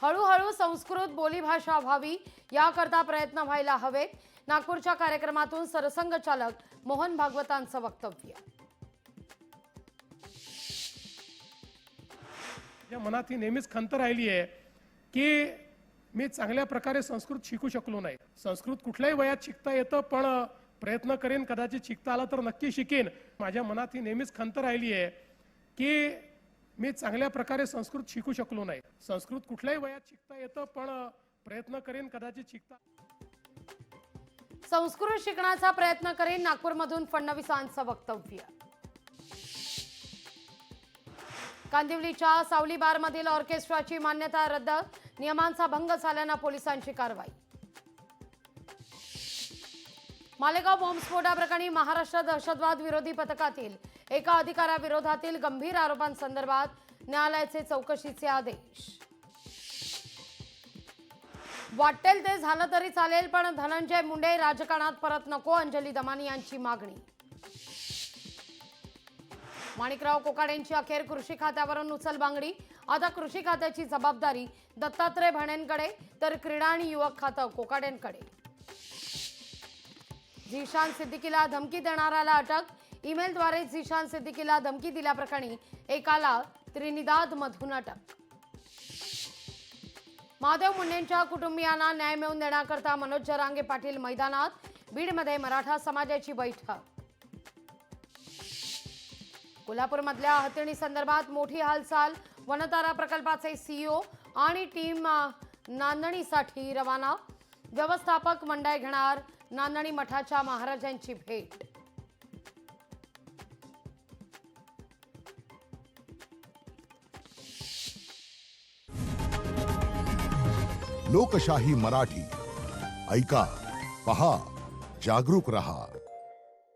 हळूहळू संस्कृत बोलीभाषा व्हावी याकरता प्रयत्न व्हायला हवेत. नागपूरच्या कार्यक्रमातून सरसंघचालक मोहन भागवतांचं वक्तव्य. या मनात ही नेहमीच खंत राहिली आहे की मी चांगल्या प्रकारे संस्कृत शिकू शकलो नाही. संस्कृत कुठल्याही वयात शिकता येतं, पण प्रयत्न करेन, कदाचित शिकता आला तर नक्की शिकेन. माझ्या मनात ही नेहमीच खंत राहिली आहे की मी चांगल्या प्रकारे संस्कृत शिकू शकलो नाही. संस्कृत कुठल्याही वयात शिकता येतं, पण प्रयत्न करेन, कदाचित शिकता. संस्कृत शिकण्याचा प्रयत्न करेन, नागपूरमधून फडणवीसांचं वक्तव्य. कांदिवलीच्या सावली बारमधील ऑर्केस्ट्राची मान्यता रद्द, नियमांचा भंग झाल्यानं पोलिसांची कारवाई. मालेगाव बॉम्बस्फोटाप्रकरणी महाराष्ट्र दहशतवाद विरोधी पथकातील एका अधिकाऱ्याविरोधातील गंभीर आरोपांसंदर्भात न्यायालयाचे चौकशीचे आदेश. वाटेल ते झालं तरी चालेल, पण धनंजय मुंडे राजकारणात परत नको, अंजली दमानी यांची मागणी. माणिकराव कोकाटेंची अखेर कृषी खात्यावरून उचलबांगडी. आता कृषी खात्याची जबाबदारी दत्तात्रय भरणेंकडे, तर क्रीडा आणि युवक खातं कोकाटेंकडे. झिशान सिद्दीकीला धमकी देणाऱ्याला अटक. ईमेलद्वारे झिशान सिद्दीकीला धमकी दिल्याप्रकरणी एकाला त्रिनिदादमधून अटक. महादेव मुंडेंच्या कुटुंबियांना न्याय मिळवून देण्याकरता मनोज जरांगे पाटील मैदानात. बीडमध्ये मराठा समाजाची बैठक. कोल्हापूरमधल्या हत्तीणी संदर्भात मोठी हालचाल. वनतारा प्रकल्पाचे सीईओ आणि टीम नांदणीसाठी रवाना. व्यवस्थापक मंडळ घेणार नांदणी मठाच्या महाराजांची भेट. लोकशाही मराठी ऐका, पहा, जागरूक रहा.